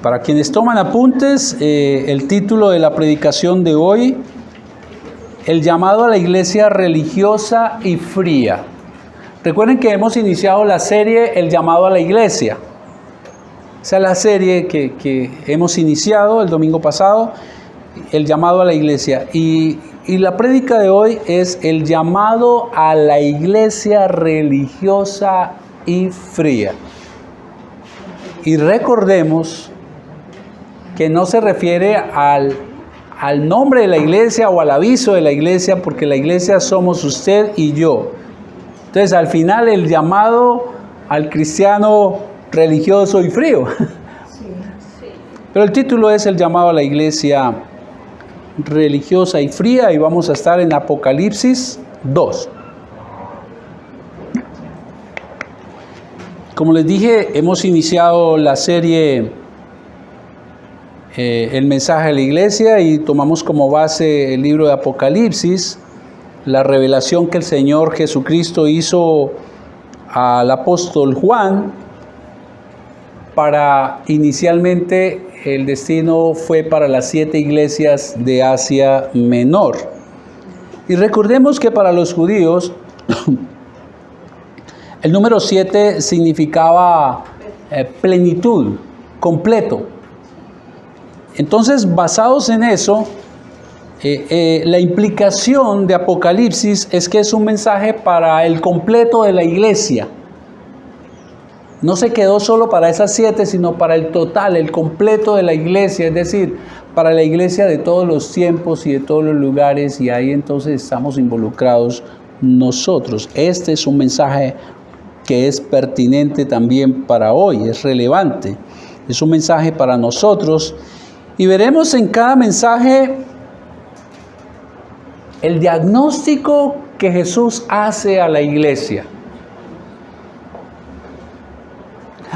Para quienes toman apuntes, el título de la predicación de hoy, el llamado a la iglesia religiosa y fría. Recuerden que hemos iniciado la serie El llamado a la iglesia. Esa es la serie que hemos iniciado el domingo pasado, el llamado a la iglesia. Y la prédica de hoy es el llamado a la iglesia religiosa y fría. Y recordemos que no se refiere al nombre de la iglesia o al aviso de la iglesia, porque la iglesia somos usted y yo. Entonces, al final, el llamado al cristiano religioso y frío. Pero el título es el llamado a la iglesia religiosa y fría, y vamos a estar en Apocalipsis 2. Como les dije, hemos iniciado la serie El mensaje de la iglesia y tomamos como base el libro de Apocalipsis, la revelación que el Señor Jesucristo hizo al apóstol Juan. Para inicialmente el destino fue para las 7 iglesias de Asia Menor. Y recordemos que para los judíos el número 7 significaba plenitud, completo. Entonces, basados en eso, la implicación de Apocalipsis es que es un mensaje para el completo de la iglesia. No se quedó solo para esas 7, sino para el total, el completo de la iglesia, es decir, para la iglesia de todos los tiempos y de todos los lugares, y ahí entonces estamos involucrados nosotros. Este es un mensaje que es pertinente también para hoy, es relevante, es un mensaje para nosotros, y veremos en cada mensaje el diagnóstico que Jesús hace a la iglesia.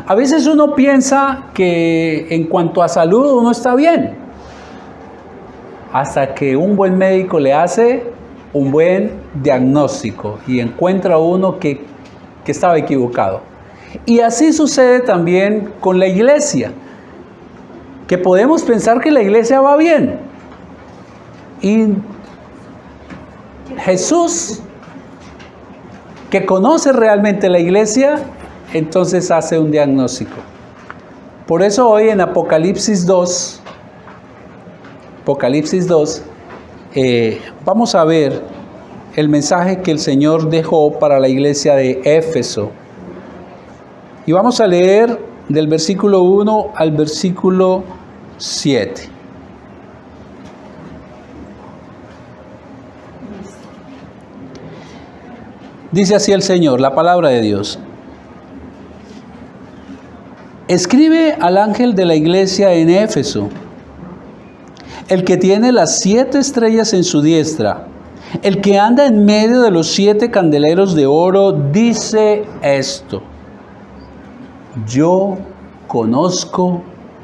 A veces uno piensa que en cuanto a salud uno está bien, hasta que un buen médico le hace un buen diagnóstico y encuentra uno que estaba equivocado. Y así sucede también con la iglesia, que podemos pensar que la iglesia va bien. Y Jesús, que conoce realmente la iglesia, entonces hace un diagnóstico. Por eso hoy en Apocalipsis 2, vamos a ver el mensaje que el Señor dejó para la iglesia de Éfeso. Y vamos a leer del versículo 1 al versículo 7. Dice así el Señor, la palabra de Dios. Escribe al ángel de la iglesia en Éfeso, el que tiene las 7 estrellas en su diestra, el que anda en medio de los 7 candeleros de oro, dice esto: yo conozco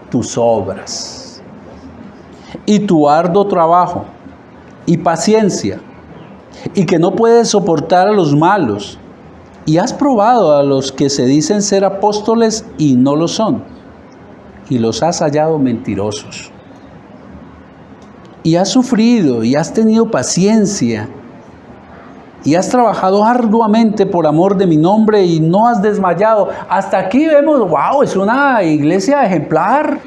tus obras y tu arduo trabajo y paciencia, y que no puedes soportar a los malos, y has probado a los que se dicen ser apóstoles y no lo son, y los has hallado mentirosos. Y has sufrido y has tenido paciencia y has trabajado arduamente por amor de mi nombre y no has desmayado. Hasta aquí vemos, wow, es una iglesia ejemplar.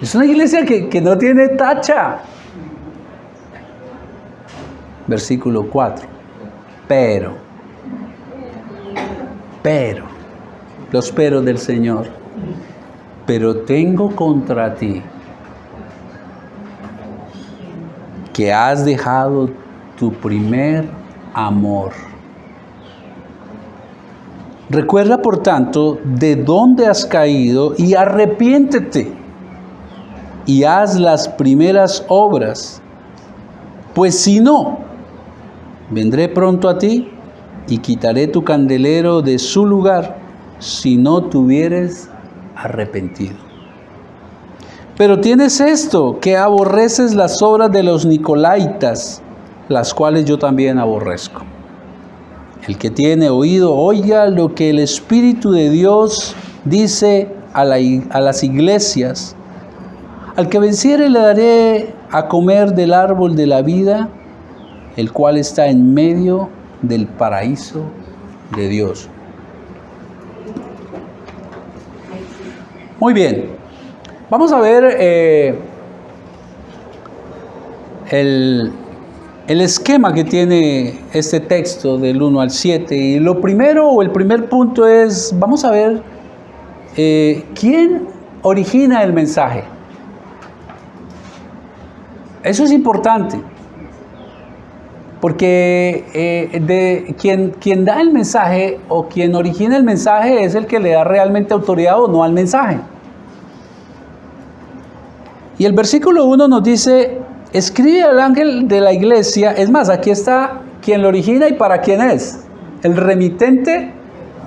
Es una iglesia que no tiene tacha. Versículo 4. Pero, los peros del Señor. Pero tengo contra ti que has dejado tu primer amor. Recuerda, por tanto, de dónde has caído y arrepiéntete y haz las primeras obras. Pues si no, vendré pronto a ti y quitaré tu candelero de su lugar si no te hubieres arrepentido. Pero tienes esto, que aborreces las obras de los nicolaitas, las cuales yo también aborrezco. El que tiene oído, oiga lo que el Espíritu de Dios dice a las iglesias. Al que venciere le daré a comer del árbol de la vida, el cual está en medio del paraíso de Dios. Muy bien, vamos a ver el esquema que tiene este texto del 1 al 7. Y lo primero, o el primer punto es, vamos a ver quién origina el mensaje. Eso es importante, porque quien da el mensaje o quien origina el mensaje es el que le da realmente autoridad o no al mensaje. Y el versículo 1 nos dice, escribe al ángel de la iglesia. Es más, aquí está quien lo origina y para quién es, el remitente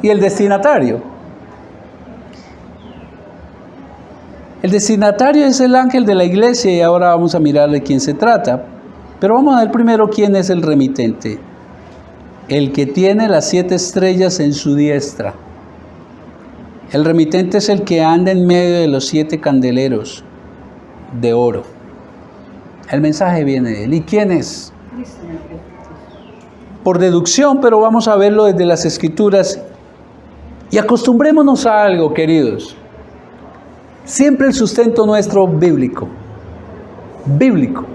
y el destinatario. El destinatario es el ángel de la iglesia y ahora vamos a mirar de quién se trata. Pero vamos a ver primero quién es el remitente. El que tiene las 7 estrellas en su diestra. El remitente es el que anda en medio de los 7 candeleros de oro. El mensaje viene de él. ¿Y quién es? Por deducción, pero vamos a verlo desde las Escrituras. Y acostumbrémonos a algo, queridos. Siempre el sustento nuestro bíblico. Bíblico.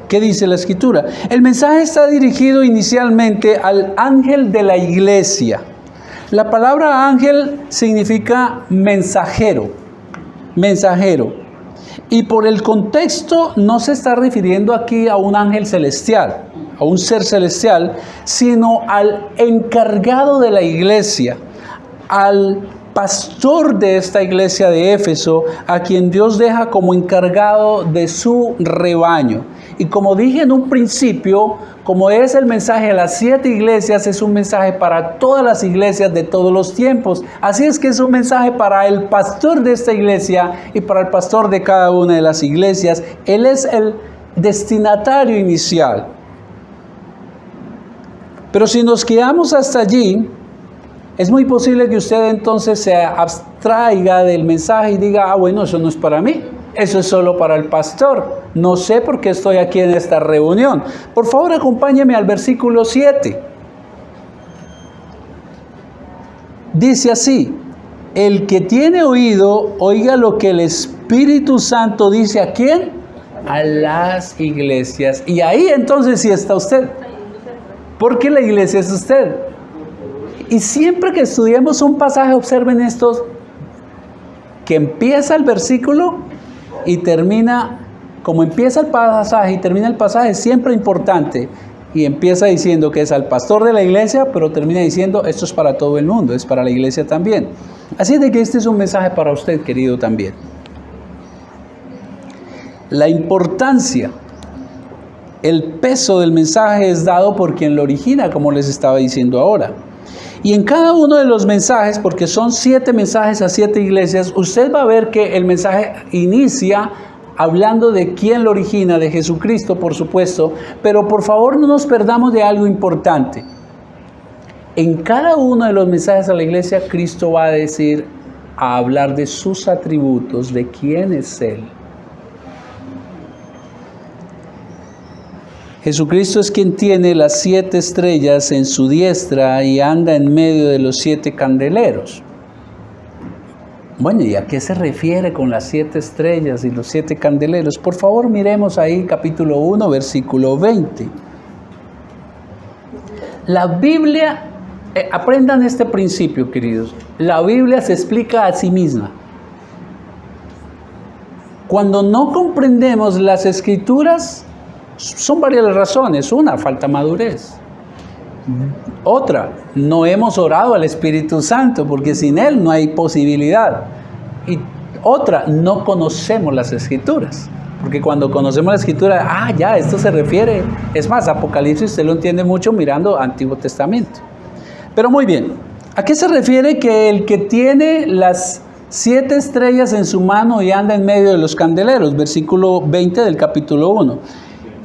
¿Qué dice la Escritura? El mensaje está dirigido inicialmente al ángel de la iglesia. La palabra ángel significa mensajero. Mensajero. Y por el contexto no se está refiriendo aquí a un ángel celestial, a un ser celestial, sino al encargado de la iglesia, al pastor de esta iglesia de Éfeso, a quien Dios deja como encargado de su rebaño. Y como dije en un principio, como es el mensaje a las 7 iglesias, es un mensaje para todas las iglesias de todos los tiempos. Así es que es un mensaje para el pastor de esta iglesia y para el pastor de cada una de las iglesias. Él es el destinatario inicial. Pero si nos quedamos hasta allí, es muy posible que usted entonces se abstraiga del mensaje y diga, bueno, eso no es para mí, eso es solo para el pastor. No sé por qué estoy aquí en esta reunión. Por favor, acompáñeme al versículo 7. Dice así, el que tiene oído, oiga lo que el Espíritu Santo dice, ¿a quién? A las iglesias. Y ahí entonces sí está usted, porque la iglesia es usted. Y siempre que estudiemos un pasaje, observen estos, que empieza el versículo y termina, como empieza el pasaje y termina el pasaje, siempre importante. Y empieza diciendo que es al pastor de la iglesia, pero termina diciendo, esto es para todo el mundo, es para la iglesia también. Así de que este es un mensaje para usted, querido, también. La importancia, el peso del mensaje es dado por quien lo origina, como les estaba diciendo ahora. Y en cada uno de los mensajes, porque son 7 mensajes a 7 iglesias, usted va a ver que el mensaje inicia hablando de quién lo origina, de Jesucristo, por supuesto, pero por favor no nos perdamos de algo importante. En cada uno de los mensajes a la iglesia, Cristo va a hablar de sus atributos, de quién es Él. Jesucristo es quien tiene las 7 estrellas en su diestra y anda en medio de los 7 candeleros. Bueno, ¿y a qué se refiere con las 7 estrellas y los 7 candeleros? Por favor, miremos ahí capítulo 1, versículo 20. La Biblia, aprendan este principio, queridos. La Biblia se explica a sí misma. Cuando no comprendemos las Escrituras, son varias las razones. Una, falta madurez. Otra, no hemos orado al Espíritu Santo, porque sin Él no hay posibilidad. Y otra, no conocemos las Escrituras. Porque cuando conocemos la Escritura, ya, esto se refiere. Es más, Apocalipsis usted lo entiende mucho mirando Antiguo Testamento. Pero muy bien, ¿a qué se refiere que el que tiene las 7 estrellas en su mano y anda en medio de los candeleros? Versículo 20 del capítulo 1.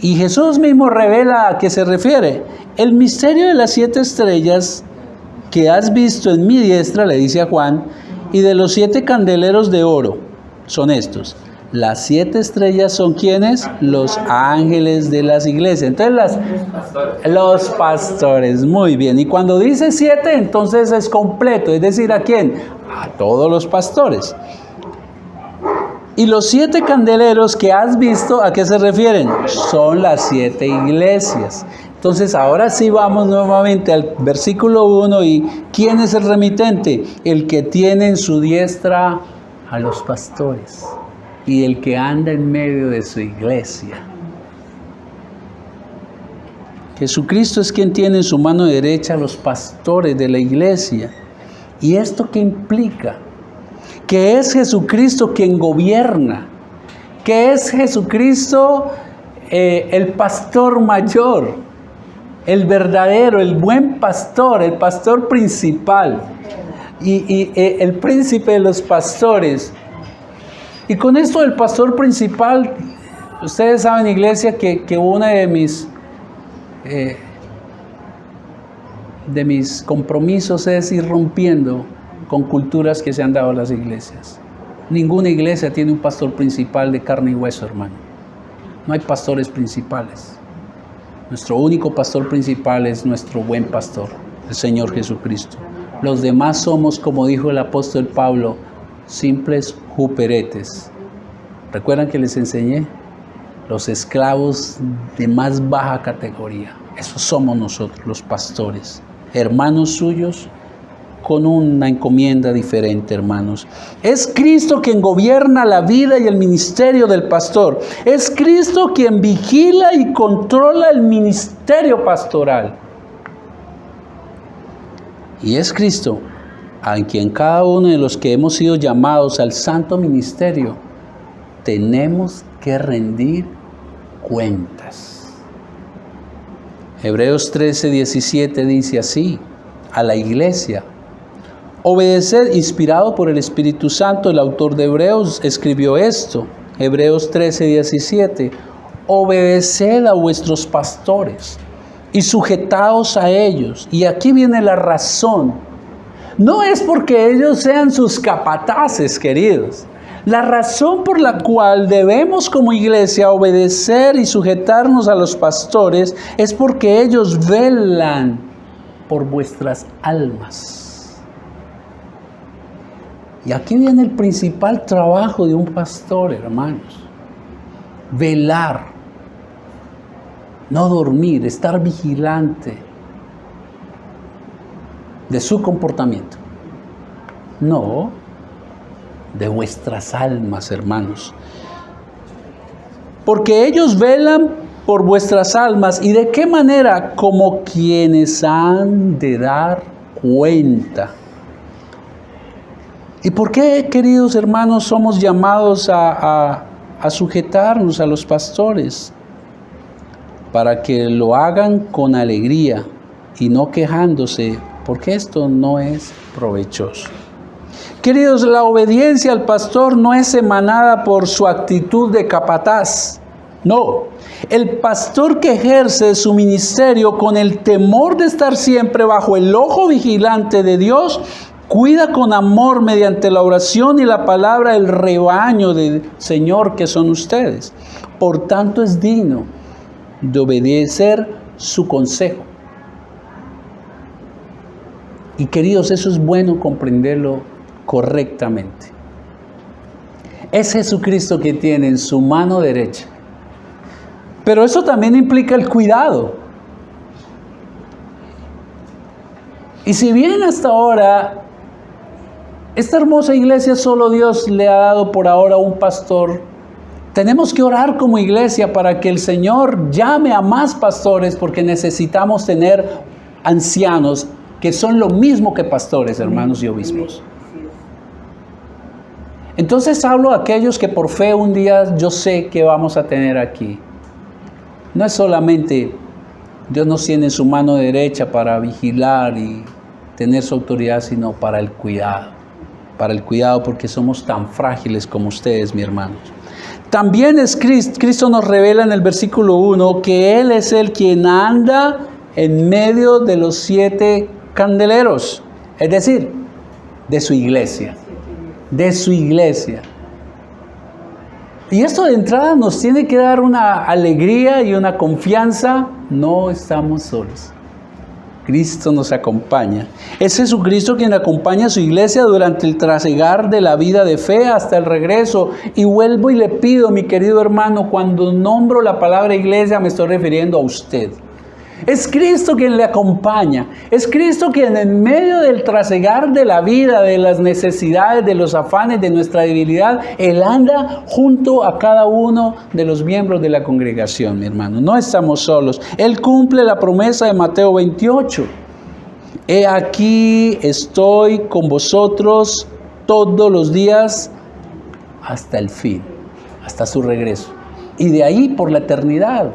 Y Jesús mismo revela a qué se refiere. El misterio de las 7 estrellas que has visto en mi diestra, le dice a Juan, Y de los 7 candeleros de oro son estos. Las 7 estrellas son ¿quiénes? Los ángeles de las iglesias. Entonces los pastores, muy bien. Y cuando dice 7, entonces es completo. Es decir, ¿a quién? A todos los pastores. Y los 7 candeleros que has visto, ¿a qué se refieren? Son las 7 iglesias. Entonces ahora sí vamos nuevamente al versículo 1. ¿Y quién es el remitente? El que tiene en su diestra a los pastores y el que anda en medio de su iglesia. Jesucristo es quien tiene en su mano derecha a los pastores de la iglesia. ¿Y esto qué implica? Que es Jesucristo quien gobierna, que es Jesucristo el pastor mayor, el verdadero, el buen pastor, el pastor principal y el príncipe de los pastores. Y con esto del pastor principal, ustedes saben, iglesia, que uno de mis compromisos es ir rompiendo con culturas que se han dado a las iglesias. Ninguna iglesia tiene un pastor principal de carne y hueso, hermano. No hay pastores principales. Nuestro único pastor principal es nuestro buen pastor, el Señor Jesucristo. Los demás somos, como dijo el apóstol Pablo, simples juperetes. ¿Recuerdan que les enseñé? Los esclavos de más baja categoría. Esos somos nosotros, los pastores. Hermanos suyos con una encomienda diferente, hermanos. Es Cristo quien gobierna la vida y el ministerio del pastor. Es Cristo quien vigila y controla el ministerio pastoral. Y es Cristo a quien cada uno de los que hemos sido llamados al santo ministerio tenemos que rendir cuentas. Hebreos 13:17 dice así a la iglesia: obedeced, inspirado por el Espíritu Santo. El autor de Hebreos escribió esto, Hebreos 13:17: obedeced a vuestros pastores y sujetaos a ellos. Y aquí viene la razón. No es porque ellos sean sus capataces, queridos. La razón por la cual debemos como iglesia obedecer y sujetarnos a los pastores es porque ellos velan por vuestras almas. Y aquí viene el principal trabajo de un pastor, hermanos. Velar, no dormir, estar vigilante de su comportamiento. No, de vuestras almas, hermanos. Porque ellos velan por vuestras almas. ¿Y de qué manera? Como quienes han de dar cuenta. ¿Y por qué, queridos hermanos, somos llamados a sujetarnos a los pastores? Para que lo hagan con alegría y no quejándose, porque esto no es provechoso. Queridos, la obediencia al pastor no es emanada por su actitud de capataz. No, el pastor que ejerce su ministerio con el temor de estar siempre bajo el ojo vigilante de Dios, cuida con amor mediante la oración y la palabra el rebaño del Señor que son ustedes. Por tanto, es digno de obedecer su consejo. Y queridos, eso es bueno comprenderlo correctamente. Es Jesucristo que tiene en su mano derecha. Pero eso también implica el cuidado. Y si bien hasta ahora esta hermosa iglesia solo Dios le ha dado por ahora un pastor, tenemos que orar como iglesia para que el Señor llame a más pastores, porque necesitamos tener ancianos que son lo mismo que pastores, hermanos y obispos. Entonces hablo a aquellos que por fe un día yo sé que vamos a tener aquí. No es solamente Dios nos tiene en su mano derecha para vigilar y tener su autoridad, sino para el cuidado. Para el cuidado, porque somos tan frágiles como ustedes, mis hermanos. También es Cristo nos revela en el versículo 1 que Él es el quien anda en medio de los 7 candeleros, es decir, de su iglesia. de su iglesia. Y esto de entrada nos tiene que dar una alegría y una confianza. No estamos solos. Cristo nos acompaña. Es Jesucristo quien acompaña a su iglesia durante el trasegar de la vida de fe hasta el regreso. Y vuelvo y le pido, mi querido hermano, cuando nombro la palabra iglesia me estoy refiriendo a usted. Es Cristo quien le acompaña. Es Cristo quien en medio del trasegar de la vida, de las necesidades, de los afanes, de nuestra debilidad, Él anda junto a cada uno de los miembros de la congregación, mi hermano. No estamos solos. Él cumple la promesa de Mateo 28. He aquí estoy con vosotros todos los días hasta el fin, hasta su regreso. Y de ahí por la eternidad.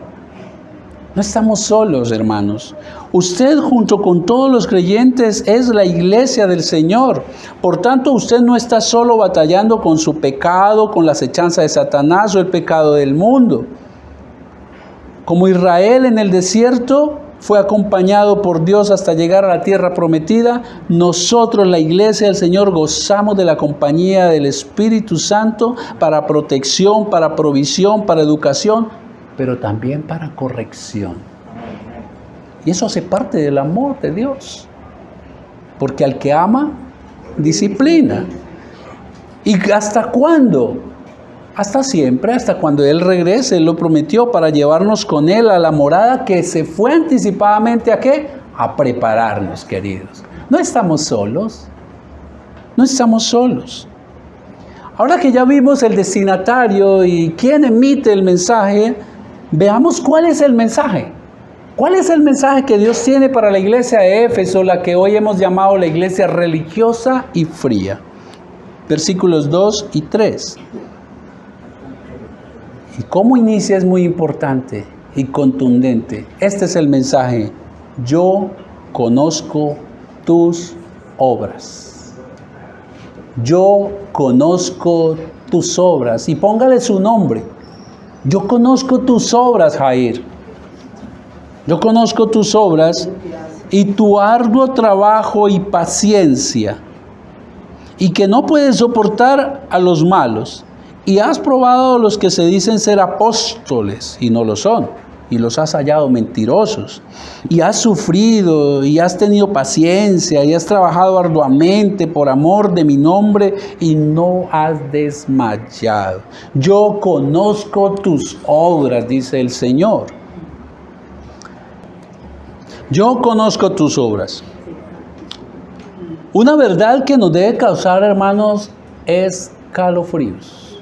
No estamos solos, hermanos. Usted junto con todos los creyentes es la iglesia del Señor. Por tanto, usted no está solo batallando con su pecado, con la acechanza de Satanás o el pecado del mundo. Como Israel en el desierto fue acompañado por Dios hasta llegar a la tierra prometida, nosotros, la iglesia del Señor, gozamos de la compañía del Espíritu Santo para protección, para provisión, para educación, pero también para corrección. Y eso hace parte del amor de Dios. Porque al que ama, disciplina. ¿Y hasta cuándo? Hasta siempre, hasta cuando Él regrese. Él lo prometió para llevarnos con Él a la morada que se fue anticipadamente ¿a qué? A prepararnos, queridos. No estamos solos. No estamos solos. Ahora que ya vimos el destinatario y quién emite el mensaje, veamos cuál es el mensaje. ¿Cuál es el mensaje que Dios tiene para la iglesia de Éfeso, la que hoy hemos llamado la iglesia religiosa y fría? Versículos 2 y 3. Y cómo inicia es muy importante y contundente. Este es el mensaje. Yo conozco tus obras. Yo conozco tus obras. Y póngale su nombre. Yo conozco tus obras, Jair. Yo conozco tus obras y tu arduo trabajo y paciencia, y que no puedes soportar a los malos. Y has probado a los que se dicen ser apóstoles y no lo son, y los has hallado mentirosos. Y has sufrido y has tenido paciencia y has trabajado arduamente por amor de mi nombre y no has desmayado. Yo conozco tus obras, dice el Señor. Yo conozco tus obras. Una verdad que nos debe causar, hermanos, escalofríos.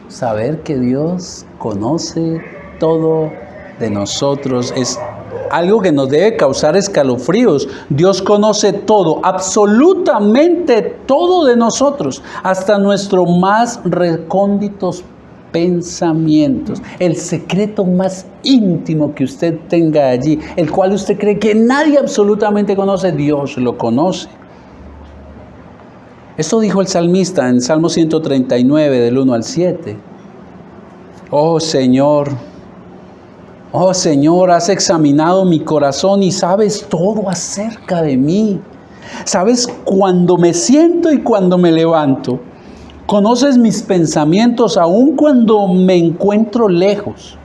Saber que Dios conoce todo de nosotros es algo que nos debe causar escalofríos. Dios conoce todo, absolutamente todo de nosotros, hasta nuestros más recónditos pensamientos, el secreto más íntimo que usted tenga allí, el cual usted cree que nadie absolutamente conoce, Dios lo conoce. Esto dijo el salmista en Salmo 139, del 1 al 7. Oh Señor, has examinado mi corazón y sabes todo acerca de mí. Sabes cuando me siento y cuando me levanto. Conoces mis pensamientos aun cuando me encuentro lejos.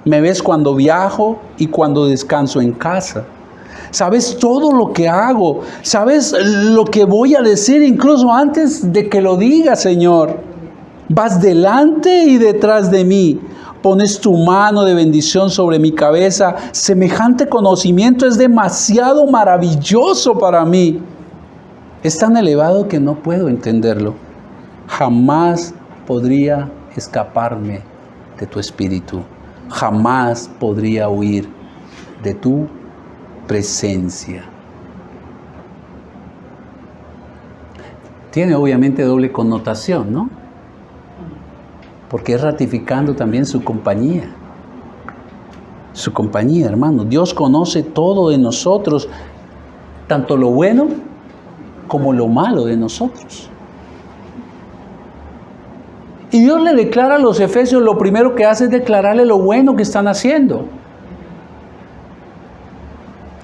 Me ves cuando viajo y cuando descanso en casa. Sabes todo lo que hago. Sabes lo que voy a decir incluso antes de que lo diga, Señor. Vas delante y detrás de mí. Pones tu mano de bendición sobre mi cabeza. Semejante conocimiento es demasiado maravilloso para mí. Es tan elevado que no puedo entenderlo. Jamás podría escaparme de tu espíritu. Jamás podría huir de tu presencia. Tiene obviamente doble connotación, ¿no? Porque es ratificando también su compañía. Su compañía, hermano. Dios conoce todo de nosotros, tanto lo bueno como lo malo de nosotros. Y Dios le declara a los efesios, lo primero que hace es declararle lo bueno que están haciendo.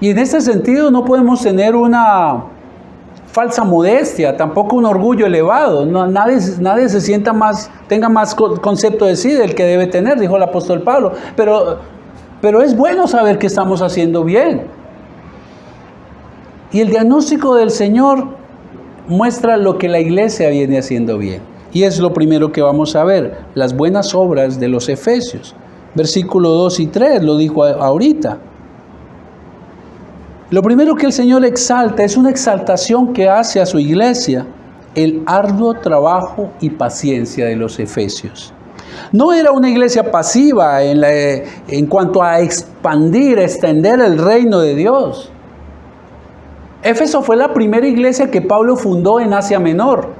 Y en este sentido no podemos tener una falsa modestia, tampoco un orgullo elevado. No, nadie se sienta más, tenga más concepto de sí del que debe tener, dijo el apóstol Pablo. Pero es bueno saber que estamos haciendo bien. Y el diagnóstico del Señor muestra lo que la iglesia viene haciendo bien. Y es lo primero que vamos a ver, las buenas obras de los Efesios. Versículo 2 y 3, lo dijo ahorita. Lo primero que el Señor exalta es una exaltación que hace a su iglesia, el arduo trabajo y paciencia de los Efesios. No era una iglesia pasiva en cuanto a extender el reino de Dios. Éfeso fue la primera iglesia que Pablo fundó en Asia Menor.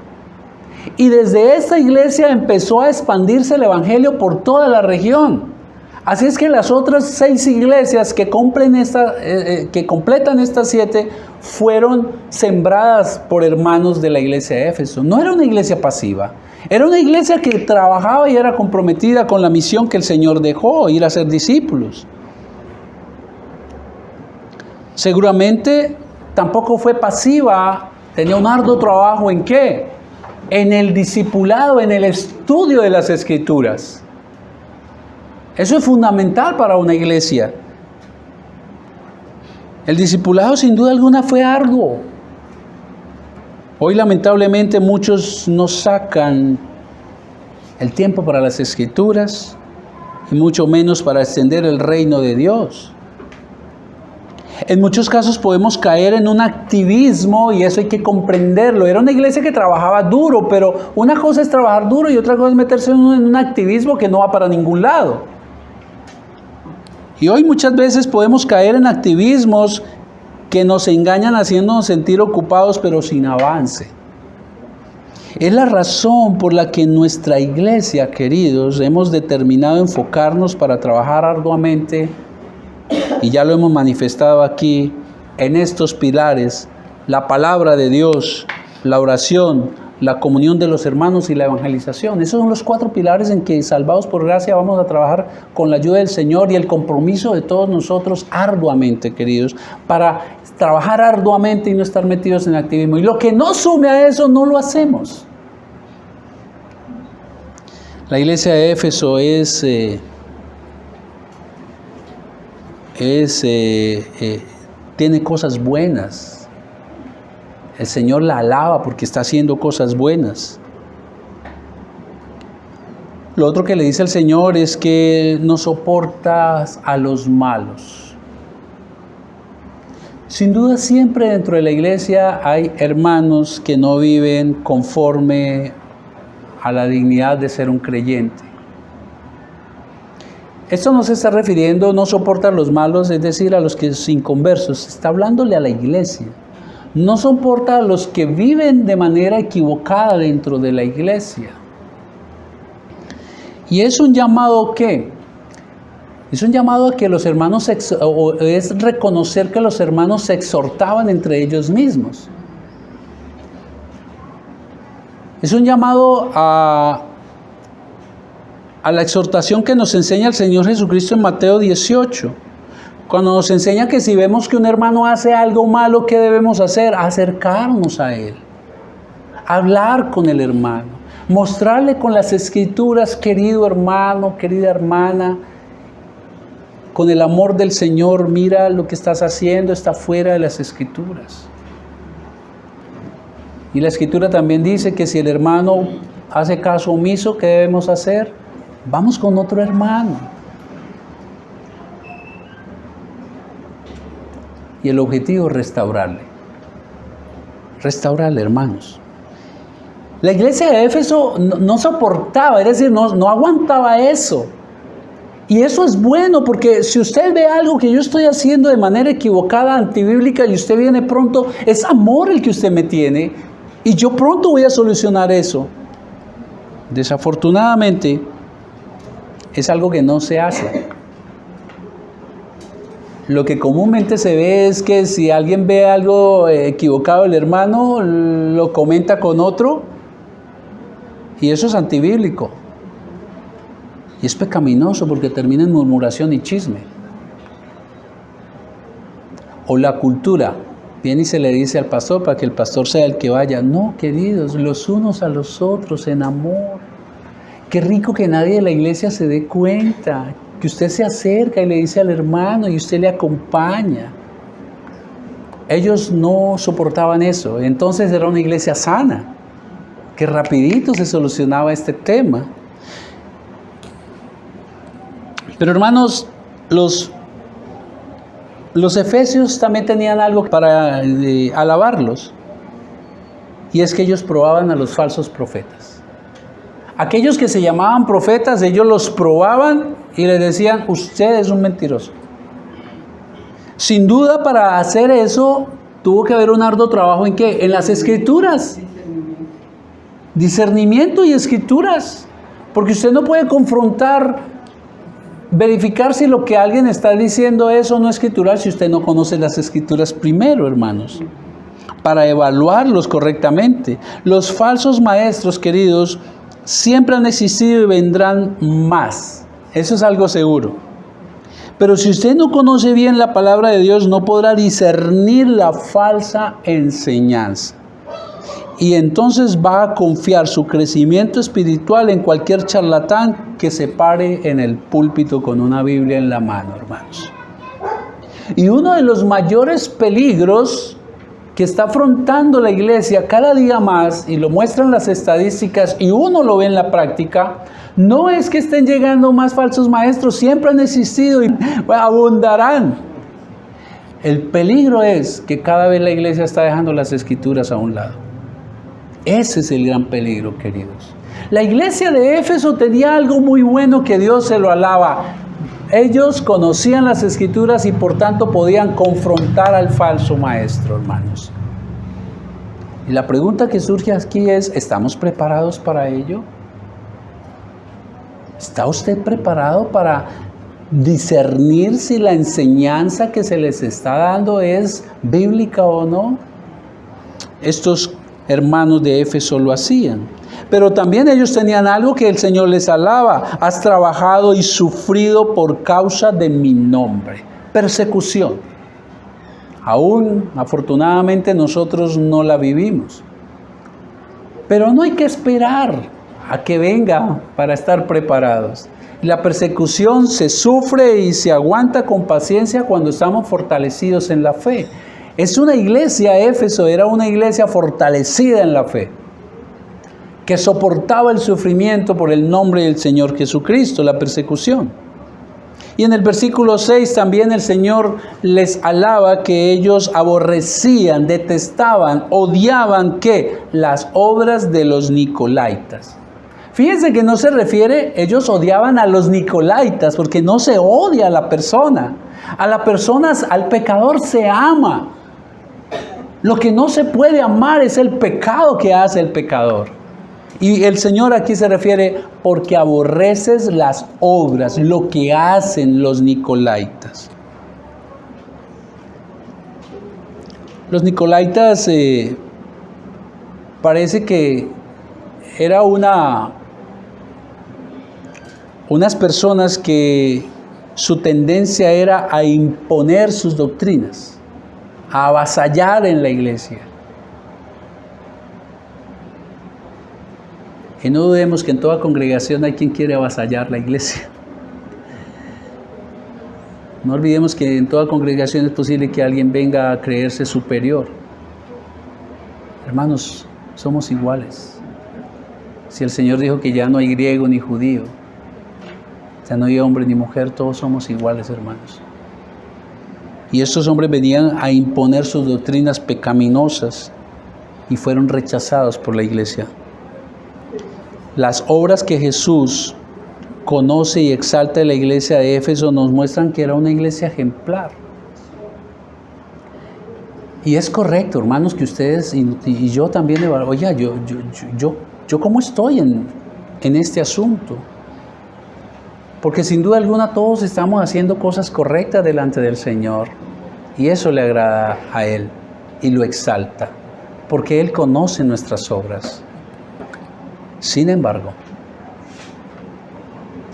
Y desde esta iglesia empezó a expandirse el evangelio por toda la región. Así es que las otras 6 iglesias que completan estas 7 fueron sembradas por hermanos de la iglesia de Éfeso. No era una iglesia pasiva, era una iglesia que trabajaba y era comprometida con la misión que el Señor dejó, ir a ser discípulos. Seguramente tampoco fue pasiva, tenía un arduo trabajo ¿en qué? En el discipulado, en el estudio de las Escrituras. Eso es fundamental para una iglesia. El discipulado sin duda alguna fue arduo. Hoy lamentablemente muchos no sacan el tiempo para las Escrituras y mucho menos para extender el reino de Dios. En muchos casos podemos caer en un activismo y eso hay que comprenderlo. Era una iglesia que trabajaba duro, pero una cosa es trabajar duro y otra cosa es meterse en un activismo que no va para ningún lado. Y hoy muchas veces podemos caer en activismos que nos engañan haciéndonos sentir ocupados pero sin avance. Es la razón por la que en nuestra iglesia, queridos, hemos determinado enfocarnos para trabajar arduamente, y ya lo hemos manifestado aquí, en estos pilares: la palabra de Dios, la oración, la comunión de los hermanos y la evangelización. Esos son los 4 pilares en que, salvados por gracia, vamos a trabajar con la ayuda del Señor y el compromiso de todos nosotros arduamente, queridos, para trabajar arduamente y no estar metidos en activismo. Y lo que no sume a eso, no lo hacemos. La iglesia de Éfeso tiene cosas buenas. El Señor la alaba porque está haciendo cosas buenas. Lo otro que le dice el Señor es que no soportas a los malos. Sin duda siempre dentro de la iglesia hay hermanos que no viven conforme a la dignidad de ser un creyente. Esto no se está refiriendo, no soporta a los malos, es decir, a los que son inconversos. Está hablándole a la iglesia. No soporta a los que viven de manera equivocada dentro de la iglesia. ¿Y es un llamado qué? Es un llamado a que los hermanos, es reconocer que los hermanos se exhortaban entre ellos mismos. Es un llamado a la exhortación que nos enseña el Señor Jesucristo en Mateo 18. Cuando nos enseña que si vemos que un hermano hace algo malo, ¿qué debemos hacer? Acercarnos a él, hablar con el hermano, mostrarle con las Escrituras, querido hermano, querida hermana, con el amor del Señor, mira lo que estás haciendo, está fuera de las Escrituras. Y la Escritura también dice que si el hermano hace caso omiso, ¿qué debemos hacer? Vamos con otro hermano. Y el objetivo es restaurarle, hermanos. La iglesia de Éfeso no soportaba, es decir, no aguantaba eso. Y eso es bueno, porque si usted ve algo que yo estoy haciendo de manera equivocada, antibíblica, y usted viene pronto, es amor el que usted me tiene, y yo pronto voy a solucionar eso. Desafortunadamente, es algo que no se hace. Lo que comúnmente se ve es que si alguien ve algo equivocado del hermano, lo comenta con otro, y eso es antibíblico. Y es pecaminoso porque termina en murmuración y chisme. O la cultura viene y se le dice al pastor para que el pastor sea el que vaya. No, queridos, los unos a los otros en amor. Qué rico que nadie de la iglesia se dé cuenta, que usted se acerca y le dice al hermano y usted le acompaña. Ellos no soportaban eso, entonces era una iglesia sana, que rapidito se solucionaba este tema. Pero hermanos, los efesios también tenían algo para alabarlos, y es que ellos probaban a los falsos profetas. Aquellos que se llamaban profetas, ellos los probaban y les decían, usted es un mentiroso. Sin duda, para hacer eso, tuvo que haber un arduo trabajo ¿en qué? En las escrituras. Discernimiento y escrituras. Porque usted no puede verificar si lo que alguien está diciendo es o no escritural si usted no conoce las escrituras primero, hermanos, para evaluarlos correctamente. Los falsos maestros, queridos, siempre han existido y vendrán más. Eso es algo seguro. Pero si usted no conoce bien la palabra de Dios, no podrá discernir la falsa enseñanza. Y entonces va a confiar su crecimiento espiritual en cualquier charlatán que se pare en el púlpito con una Biblia en la mano, hermanos. Y uno de los mayores peligros que está afrontando la iglesia cada día más, y lo muestran las estadísticas y uno lo ve en la práctica, no es que estén llegando más falsos maestros, siempre han existido y abundarán. El peligro es que cada vez la iglesia está dejando las escrituras a un lado. Ese es el gran peligro, queridos. La iglesia de Éfeso tenía algo muy bueno que Dios se lo alaba. Ellos conocían las escrituras y por tanto podían confrontar al falso maestro, hermanos. Y la pregunta que surge aquí es, ¿estamos preparados para ello? ¿Está usted preparado para discernir si la enseñanza que se les está dando es bíblica o no? Estos hermanos de Éfeso lo hacían. Pero también ellos tenían algo que el Señor les alaba. Has trabajado y sufrido por causa de mi nombre. Persecución. Aún, afortunadamente, nosotros no la vivimos. Pero no hay que esperar a que venga para estar preparados. La persecución se sufre y se aguanta con paciencia cuando estamos fortalecidos en la fe. Es una iglesia, Éfeso era una iglesia fortalecida en la fe, que soportaba el sufrimiento por el nombre del Señor Jesucristo, la persecución. Y en el versículo 6 también el Señor les alaba que ellos aborrecían, detestaban, odiaban ¿qué? Las obras de los nicolaítas. Fíjense que no se refiere, ellos odiaban a los nicolaítas, porque no se odia a la persona. A la persona, al pecador se ama. Lo que no se puede amar es el pecado que hace el pecador. Y el Señor aquí se refiere porque aborreces las obras, lo que hacen los nicolaítas. Los nicolaítas parece que era unas personas que su tendencia era a imponer sus doctrinas, a avasallar en la iglesia. Y no dudemos que en toda congregación hay quien quiere avasallar la iglesia. No olvidemos que en toda congregación es posible que alguien venga a creerse superior. Hermanos, somos iguales. Si el Señor dijo que ya no hay griego ni judío, ya no hay hombre ni mujer, todos somos iguales, hermanos. Y estos hombres venían a imponer sus doctrinas pecaminosas y fueron rechazados por la iglesia. Las obras que Jesús conoce y exalta en la iglesia de Éfeso nos muestran que era una iglesia ejemplar. Y es correcto, hermanos, que ustedes y yo también, oiga, yo cómo estoy en este asunto. Porque sin duda alguna todos estamos haciendo cosas correctas delante del Señor. Y eso le agrada a Él y lo exalta. Porque Él conoce nuestras obras. Sin embargo,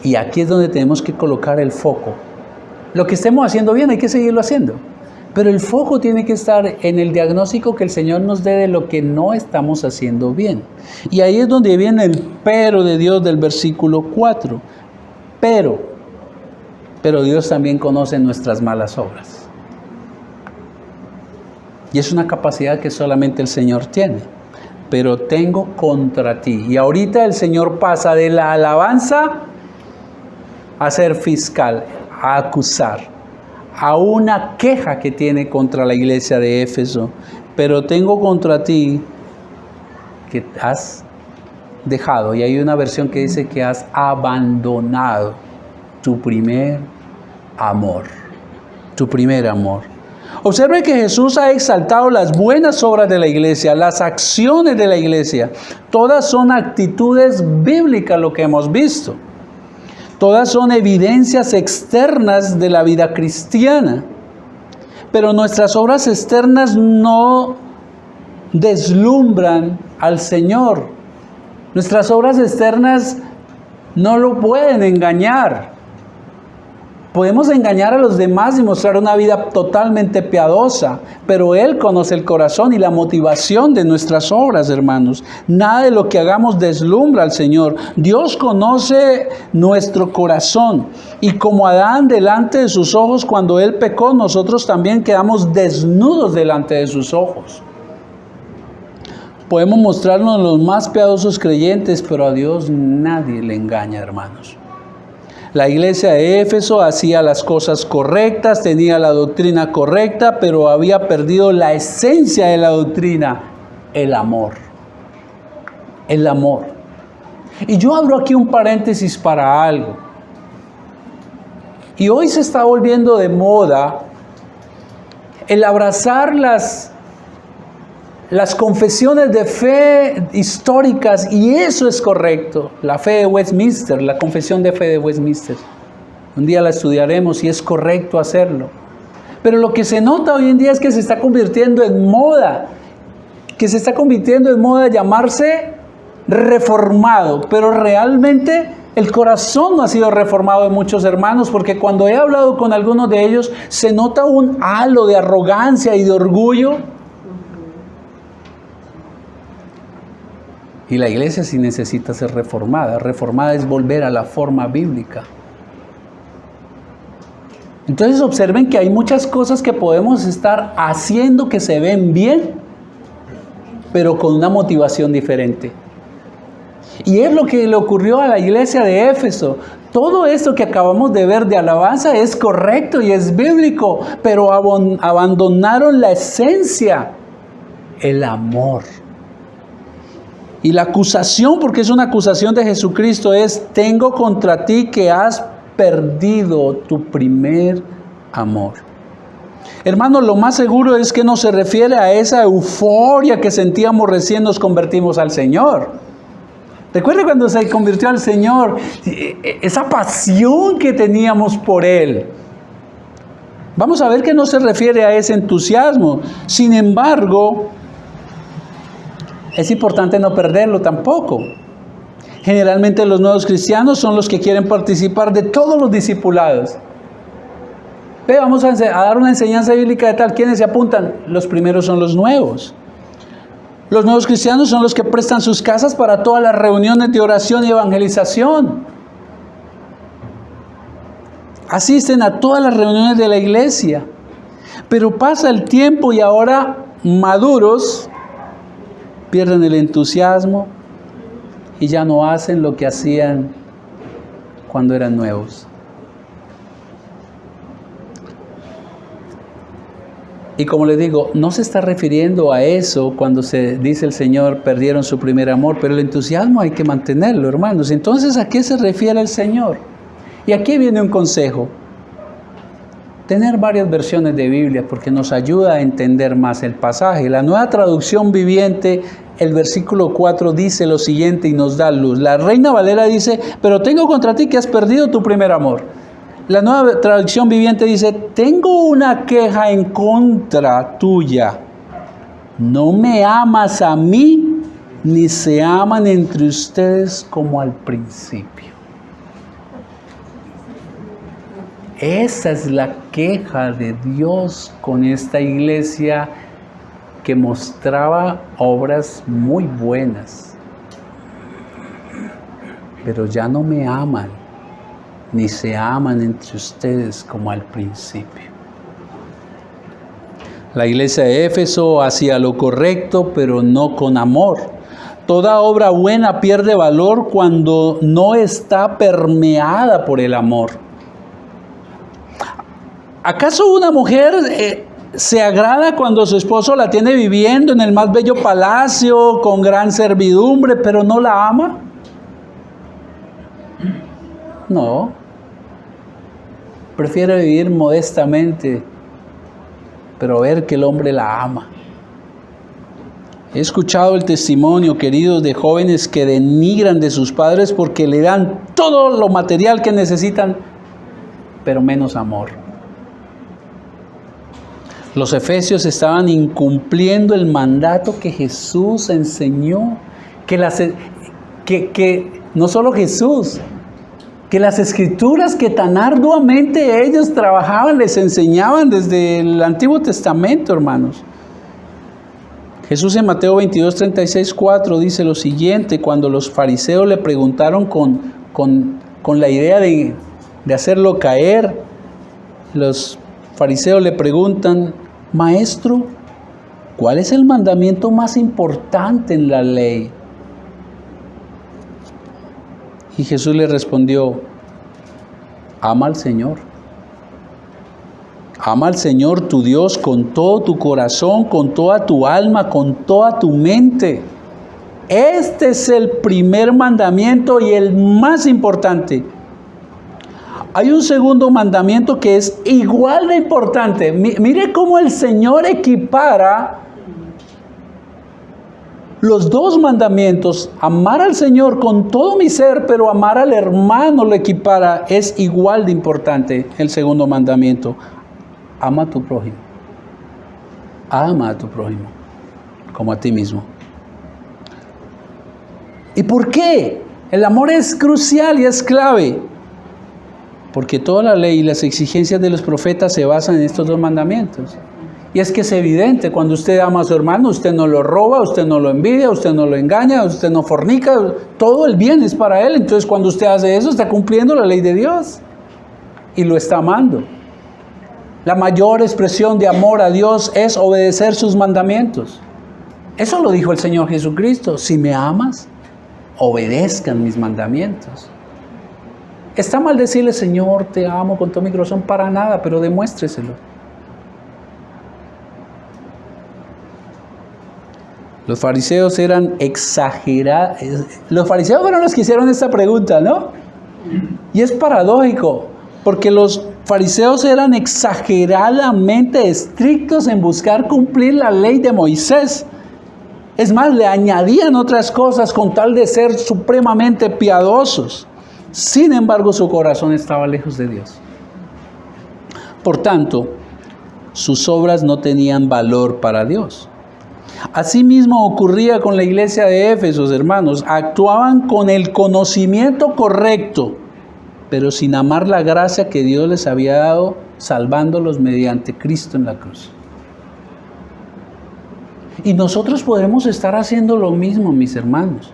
y aquí es donde tenemos que colocar el foco. Lo que estemos haciendo bien hay que seguirlo haciendo. Pero el foco tiene que estar en el diagnóstico que el Señor nos dé de lo que no estamos haciendo bien. Y ahí es donde viene el pero de Dios del versículo 4. Pero Dios también conoce nuestras malas obras. Y es una capacidad que solamente el Señor tiene. Pero tengo contra ti. Y ahorita el Señor pasa de la alabanza a ser fiscal, a acusar, a una queja que tiene contra la iglesia de Éfeso. Pero tengo contra ti que has dejado, y hay una versión que dice que has abandonado tu primer amor. Tu primer amor. Observe que Jesús ha exaltado las buenas obras de la iglesia, las acciones de la iglesia. Todas son actitudes bíblicas lo que hemos visto. Todas son evidencias externas de la vida cristiana. Pero nuestras obras externas no deslumbran al Señor. Nuestras obras externas no lo pueden engañar. Podemos engañar a los demás y mostrar una vida totalmente piadosa, pero Él conoce el corazón y la motivación de nuestras obras, hermanos. Nada de lo que hagamos deslumbra al Señor. Dios conoce nuestro corazón, y como Adán delante de sus ojos, cuando Él pecó, nosotros también quedamos desnudos delante de sus ojos. Podemos mostrarnos los más piadosos creyentes, pero a Dios nadie le engaña, hermanos. La iglesia de Éfeso hacía las cosas correctas, tenía la doctrina correcta, pero había perdido la esencia de la doctrina, el amor. El amor. Y yo abro aquí un paréntesis para algo. Y hoy se está volviendo de moda el abrazar las confesiones de fe históricas, y eso es correcto. La fe de Westminster, la confesión de fe de Westminster. Un día la estudiaremos y es correcto hacerlo. Pero lo que se nota hoy en día es que se está convirtiendo en moda. Que se está convirtiendo en moda llamarse reformado. Pero realmente el corazón no ha sido reformado de muchos hermanos, porque cuando he hablado con algunos de ellos se nota un halo de arrogancia y de orgullo. Y la iglesia sí necesita ser reformada. Reformada es volver a la forma bíblica. Entonces observen que hay muchas cosas que podemos estar haciendo que se ven bien, pero con una motivación diferente. Y es lo que le ocurrió a la iglesia de Éfeso. Todo esto que acabamos de ver de alabanza es correcto y es bíblico, pero abandonaron la esencia, el amor. Y la acusación, porque es una acusación de Jesucristo, es: tengo contra ti que has perdido tu primer amor. Hermanos, lo más seguro es que no se refiere a esa euforia que sentíamos recién nos convertimos al Señor. Recuerda cuando se convirtió al Señor, esa pasión que teníamos por Él. Vamos a ver que no se refiere a ese entusiasmo. Sin embargo, es importante no perderlo tampoco. Generalmente los nuevos cristianos son los que quieren participar de todos los discipulados. Vamos a dar una enseñanza bíblica de tal. ¿Quiénes se apuntan? Los primeros son los nuevos. Los nuevos cristianos son los que prestan sus casas para todas las reuniones de oración y evangelización. Asisten a todas las reuniones de la iglesia. Pero pasa el tiempo y ahora, maduros, pierden el entusiasmo y ya no hacen lo que hacían cuando eran nuevos. Y como les digo, no se está refiriendo a eso cuando se dice el Señor perdieron su primer amor, pero el entusiasmo hay que mantenerlo, hermanos. Entonces, ¿a qué se refiere el Señor? Y aquí viene un consejo. Tener varias versiones de Biblia, porque nos ayuda a entender más el pasaje. La Nueva Traducción Viviente, el versículo 4 dice lo siguiente y nos da luz. La Reina Valera dice: pero tengo contra ti que has perdido tu primer amor. La Nueva Traducción Viviente dice: tengo una queja en contra tuya. No me amas a mí, ni se aman entre ustedes como al principio. Esa es la queja de Dios con esta iglesia que mostraba obras muy buenas, pero ya no me aman, ni se aman entre ustedes como al principio. La iglesia de Éfeso hacía lo correcto, pero no con amor. Toda obra buena pierde valor cuando no está permeada por el amor. ¿Acaso una mujer se agrada cuando su esposo la tiene viviendo en el más bello palacio, con gran servidumbre, pero no la ama? No. Prefiere vivir modestamente, pero ver que el hombre la ama. He escuchado el testimonio, queridos, de jóvenes que denigran de sus padres porque le dan todo lo material que necesitan, pero menos amor. Los efesios estaban incumpliendo el mandato que Jesús enseñó, que no solo Jesús, que las escrituras que tan arduamente ellos trabajaban, les enseñaban desde el Antiguo Testamento, hermanos. Jesús en Mateo 22, 36, 4 dice lo siguiente: cuando los fariseos le preguntaron con la idea de hacerlo caer, los fariseos le preguntan: Maestro, ¿cuál es el mandamiento más importante en la ley? Y Jesús le respondió: ama al Señor. Ama al Señor tu Dios con todo tu corazón, con toda tu alma, con toda tu mente. Este es el primer mandamiento y el más importante. Hay un segundo mandamiento que es igual de importante. Mire cómo el Señor equipara los dos mandamientos. Amar al Señor con todo mi ser, pero amar al hermano lo equipara. Es igual de importante el segundo mandamiento. Ama a tu prójimo. Ama a tu prójimo como a ti mismo. ¿Y por qué? El amor es crucial y es clave. Porque toda la ley y las exigencias de los profetas se basan en estos dos mandamientos. Y es que es evidente, cuando usted ama a su hermano, usted no lo roba, usted no lo envidia, usted no lo engaña, usted no fornica, todo el bien es para él. Entonces cuando usted hace eso, está cumpliendo la ley de Dios y lo está amando. La mayor expresión de amor a Dios es obedecer sus mandamientos. Eso lo dijo el Señor Jesucristo: si me amas, obedezcan mis mandamientos. Está mal decirle: Señor, te amo con todo mi corazón, para nada, pero demuéstreselo. Los fariseos eran exagerados. Los fariseos fueron los que hicieron esta pregunta, ¿no? Y es paradójico, porque los fariseos eran exageradamente estrictos en buscar cumplir la ley de Moisés. Es más, le añadían otras cosas con tal de ser supremamente piadosos. Sin embargo, su corazón estaba lejos de Dios. Por tanto, sus obras no tenían valor para Dios. Asimismo ocurría con la iglesia de Éfeso, hermanos. Actuaban con el conocimiento correcto, pero sin amar la gracia que Dios les había dado, salvándolos mediante Cristo en la cruz. Y nosotros podemos estar haciendo lo mismo, mis hermanos.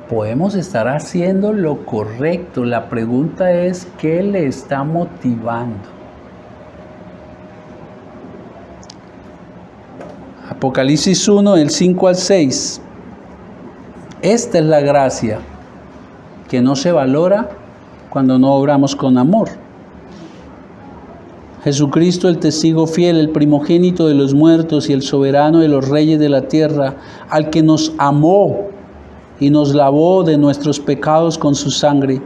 Podemos estar haciendo lo correcto. La pregunta es: ¿qué le está motivando? Apocalipsis 1, del 5 al 6. Esta es la gracia que no se valora cuando no obramos con amor. Jesucristo, el testigo fiel, el primogénito de los muertos y el soberano de los reyes de la tierra, al que nos amó y nos lavó de nuestros pecados con su sangre,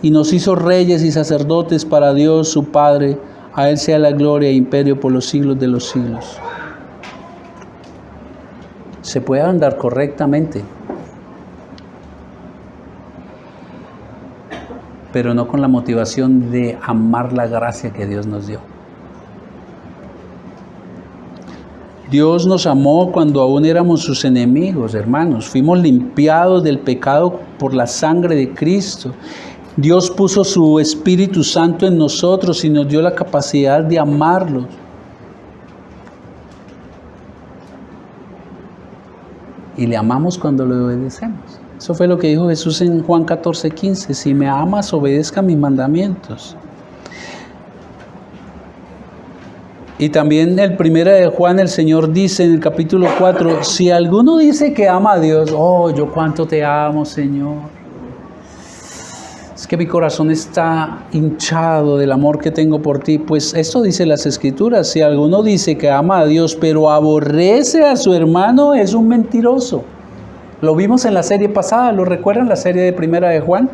y nos hizo reyes y sacerdotes para Dios su Padre. A Él sea la gloria e imperio por los siglos de los siglos. Se puede andar correctamente, pero no con la motivación de amar la gracia que Dios nos dio. Dios nos amó cuando aún éramos sus enemigos, hermanos. Fuimos limpiados del pecado por la sangre de Cristo. Dios puso su Espíritu Santo en nosotros y nos dio la capacidad de amarlos. Y le amamos cuando le obedecemos. Eso fue lo que dijo Jesús en Juan 14:15. Si me amas, obedezca mis mandamientos. Y también el 1 de Juan, el Señor dice en el capítulo 4, si alguno dice que ama a Dios, oh, yo cuánto te amo, Señor. Es que mi corazón está hinchado del amor que tengo por ti. Pues esto dice las Escrituras, si alguno dice que ama a Dios, pero aborrece a su hermano, es un mentiroso. Lo vimos en la serie pasada, ¿lo recuerdan? La serie de 1 de Juan.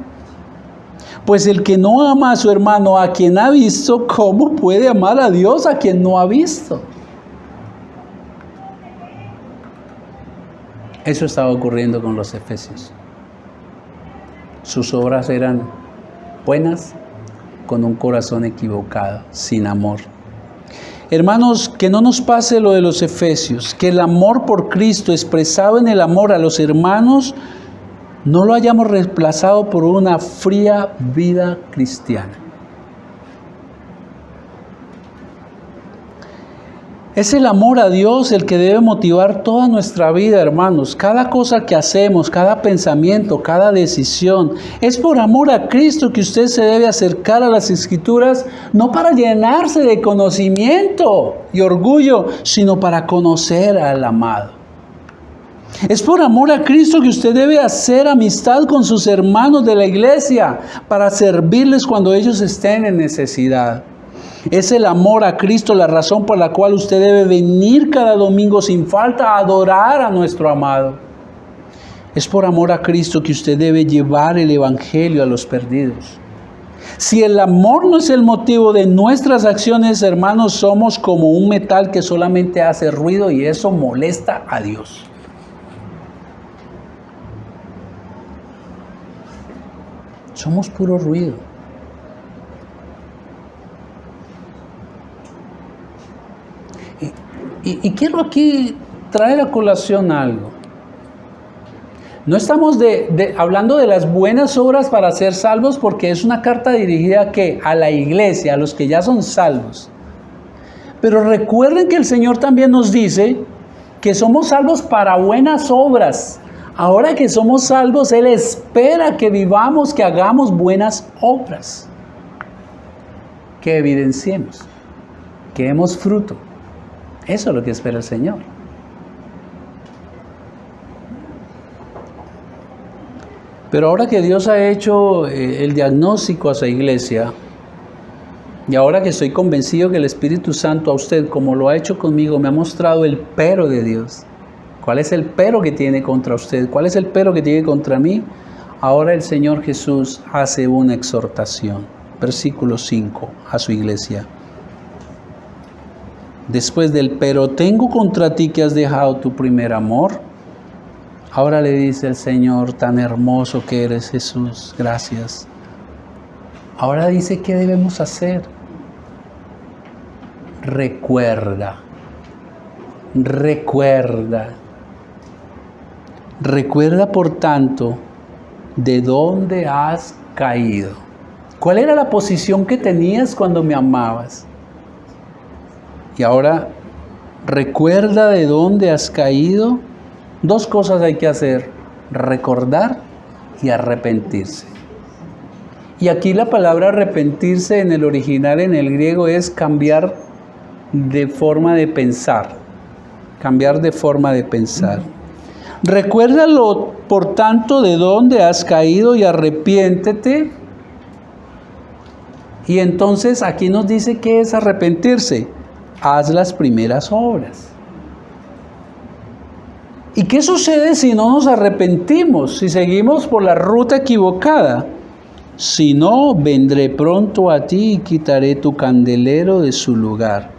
Pues el que no ama a su hermano, a quien ha visto, ¿cómo puede amar a Dios a quien no ha visto? Eso estaba ocurriendo con los efesios. Sus obras eran buenas, con un corazón equivocado, sin amor. Hermanos, que no nos pase lo de los efesios, que el amor por Cristo expresado en el amor a los hermanos, no lo hayamos reemplazado por una fría vida cristiana. Es el amor a Dios el que debe motivar toda nuestra vida, hermanos. Cada cosa que hacemos, cada pensamiento, cada decisión, es por amor a Cristo que usted se debe acercar a las Escrituras, no para llenarse de conocimiento y orgullo, sino para conocer al amado. Es por amor a Cristo que usted debe hacer amistad con sus hermanos de la iglesia para servirles cuando ellos estén en necesidad. Es el amor a Cristo la razón por la cual usted debe venir cada domingo sin falta a adorar a nuestro amado. Es por amor a Cristo que usted debe llevar el Evangelio a los perdidos. Si el amor no es el motivo de nuestras acciones, hermanos, somos como un metal que solamente hace ruido y eso molesta a Dios. Somos puro ruido. Y quiero aquí traer a colación algo. No estamos hablando de las buenas obras para ser salvos, porque es una carta dirigida a la iglesia, a los que ya son salvos. Pero recuerden que el Señor también nos dice que somos salvos para buenas obras. Ahora que somos salvos, Él espera que vivamos, que hagamos buenas obras, que evidenciemos, que demos fruto. Eso es lo que espera el Señor. Pero ahora que Dios ha hecho el diagnóstico a su iglesia, y ahora que estoy convencido que el Espíritu Santo a usted, como lo ha hecho conmigo, me ha mostrado el pero de Dios. ¿Cuál es el pero que tiene contra usted? ¿Cuál es el pero que tiene contra mí? Ahora el Señor Jesús hace una exhortación. Versículo 5 a su iglesia. Después del pero tengo contra ti que has dejado tu primer amor. Ahora le dice el Señor, tan hermoso que eres, Jesús, gracias. Ahora dice, ¿qué debemos hacer? Recuerda. Recuerda, por tanto, de dónde has caído. ¿Cuál era la posición que tenías cuando me amabas? Y ahora, recuerda de dónde has caído. Dos cosas hay que hacer: recordar y arrepentirse. Y aquí la palabra arrepentirse en el original, en el griego, es cambiar de forma de pensar. Cambiar de forma de pensar. Recuérdalo, por tanto, de dónde has caído y arrepiéntete. Y entonces aquí nos dice qué es arrepentirse. Haz las primeras obras. ¿Y qué sucede si no nos arrepentimos? Si seguimos por la ruta equivocada. Si no, vendré pronto a ti y quitaré tu candelero de su lugar,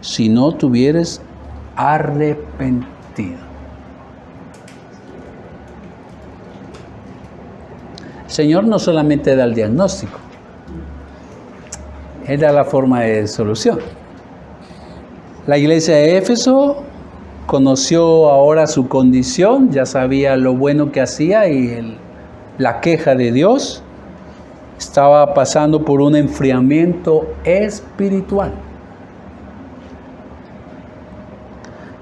si no te hubieres arrepentido. El Señor no solamente da el diagnóstico, Él da la forma de solución. La iglesia de Éfeso conoció ahora su condición, ya sabía lo bueno que hacía y la queja de Dios. estaba pasando por un enfriamiento espiritual.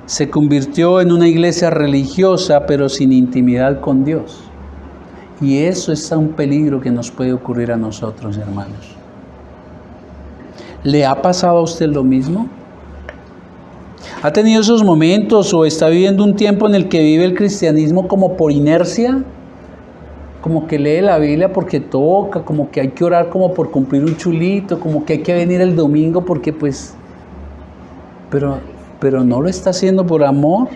Se convirtió en una iglesia religiosa, pero sin intimidad con Dios. Y eso es un peligro que nos puede ocurrir a nosotros, hermanos. ¿Le ha pasado a usted lo mismo? ¿Ha tenido esos momentos o está viviendo un tiempo en el que vive el cristianismo como por inercia? Como que lee la Biblia porque toca, como que hay que orar como por cumplir un chulito, como que hay que venir el domingo porque pues... Pero no lo está haciendo por amor.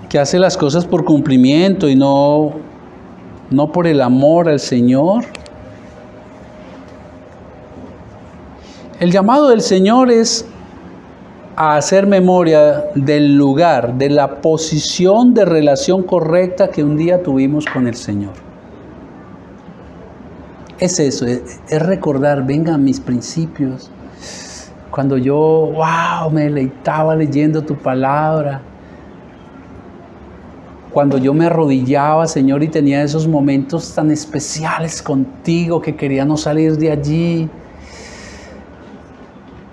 Que hace las cosas por cumplimiento y no por el amor al Señor. El llamado del Señor es a hacer memoria del lugar, de la posición de relación correcta que un día tuvimos con el Señor. Es eso, es recordar, vengan mis principios. Cuando yo, me deleitaba leyendo tu palabra. Cuando yo me arrodillaba, Señor, y tenía esos momentos tan especiales contigo que quería no salir de allí.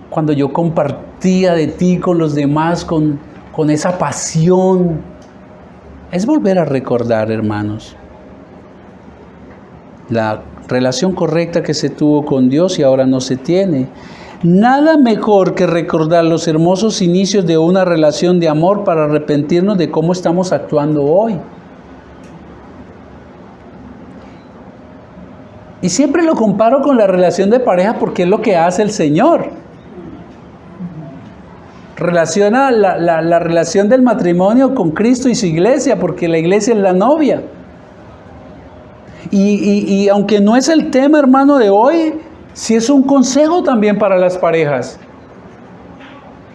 Cuando yo compartía de ti con los demás, con esa pasión. Es volver a recordar, hermanos, la relación correcta que se tuvo con Dios y ahora no se tiene. Nada mejor que recordar los hermosos inicios de una relación de amor para arrepentirnos de cómo estamos actuando hoy. Y siempre lo comparo con la relación de pareja porque es lo que hace el Señor. Relaciona la relación del matrimonio con Cristo y su iglesia, porque la iglesia es la novia. Y aunque no es el tema, hermano, de hoy, sí es un consejo también para las parejas.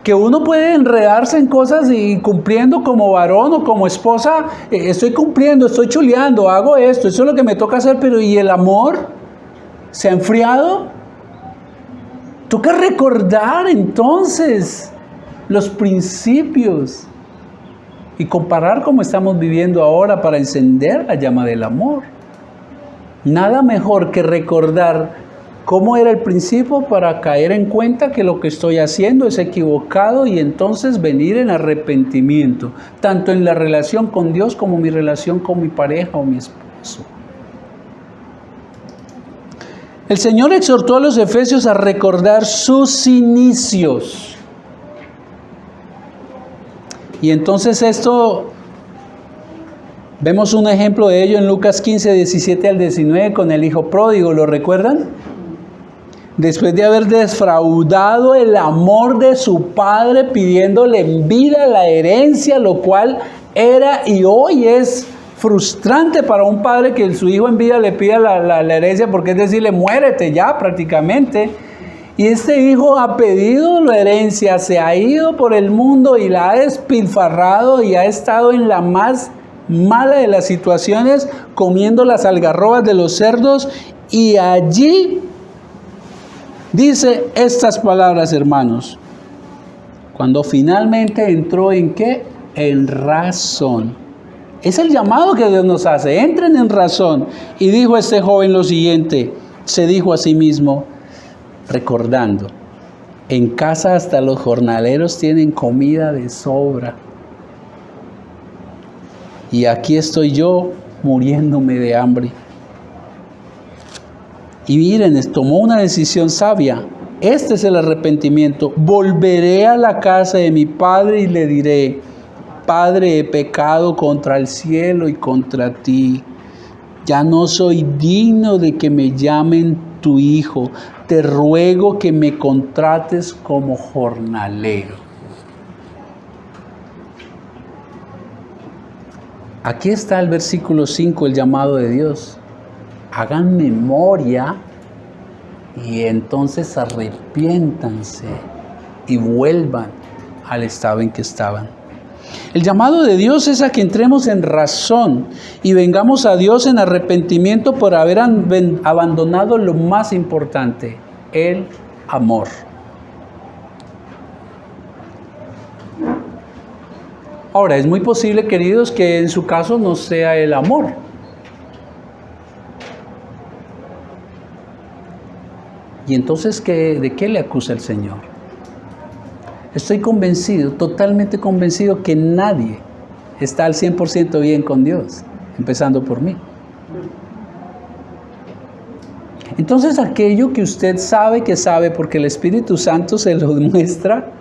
Que uno puede enredarse en cosas y cumpliendo como varón o como esposa, estoy cumpliendo, estoy chuleando, hago esto, eso es lo que me toca hacer, pero ¿y el amor? ¿Se ha enfriado? Toca recordar entonces los principios y comparar cómo estamos viviendo ahora para encender la llama del amor. Nada mejor que recordar cómo era el principio para caer en cuenta que lo que estoy haciendo es equivocado y entonces venir en arrepentimiento, tanto en la relación con Dios como mi relación con mi pareja o mi esposo. El Señor exhortó a los efesios a recordar sus inicios. Y entonces vemos un ejemplo de ello en Lucas 15, 17 al 19 con el hijo pródigo, ¿lo recuerdan? Después de haber defraudado el amor de su padre pidiéndole en vida la herencia, lo cual era y hoy es frustrante para un padre que su hijo en vida le pida la herencia, porque es decirle, muérete ya prácticamente. Y este hijo ha pedido la herencia, se ha ido por el mundo y la ha despilfarrado y ha estado en la más mala de las situaciones, comiendo las algarrobas de los cerdos, y allí dice estas palabras, hermanos, cuando finalmente entró ¿en qué? En razón. Es el llamado que Dios nos hace, entren en razón. Y dijo este joven lo siguiente, se dijo a sí mismo, recordando, en casa hasta los jornaleros tienen comida de sobra. Y aquí estoy yo muriéndome de hambre. Y miren, tomó una decisión sabia. Este es el arrepentimiento. Volveré a la casa de mi padre y le diré, Padre, he pecado contra el cielo y contra ti. Ya no soy digno de que me llamen tu hijo. Te ruego que me contrates como jornalero. Aquí está el versículo 5, el llamado de Dios. Hagan memoria y entonces arrepiéntanse y vuelvan al estado en que estaban. El llamado de Dios es a que entremos en razón y vengamos a Dios en arrepentimiento por haber abandonado lo más importante, el amor. Ahora, es muy posible, queridos, que en su caso no sea el amor. ¿Y entonces de qué le acusa el Señor? Estoy convencido, totalmente convencido, que nadie está al 100% bien con Dios, empezando por mí. Entonces aquello que usted sabe que sabe porque el Espíritu Santo se lo muestra,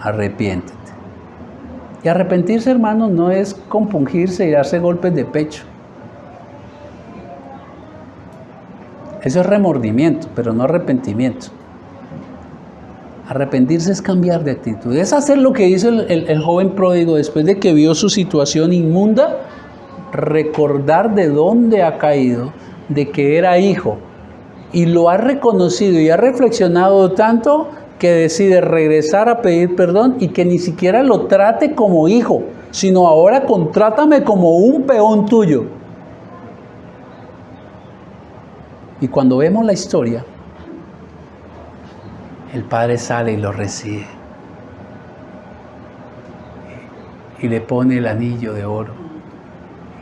arrepiéntete. Y arrepentirse, hermanos, no es compungirse y darse golpes de pecho. Eso es remordimiento, pero no arrepentimiento. Arrepentirse es cambiar de actitud. Es hacer lo que hizo el joven pródigo después de que vio su situación inmunda, recordar de dónde ha caído, de que era hijo, y lo ha reconocido y ha reflexionado tanto que decide regresar a pedir perdón y que ni siquiera lo trate como hijo, sino ahora contrátame como un peón tuyo. Y cuando vemos la historia, el padre sale y lo recibe y le pone el anillo de oro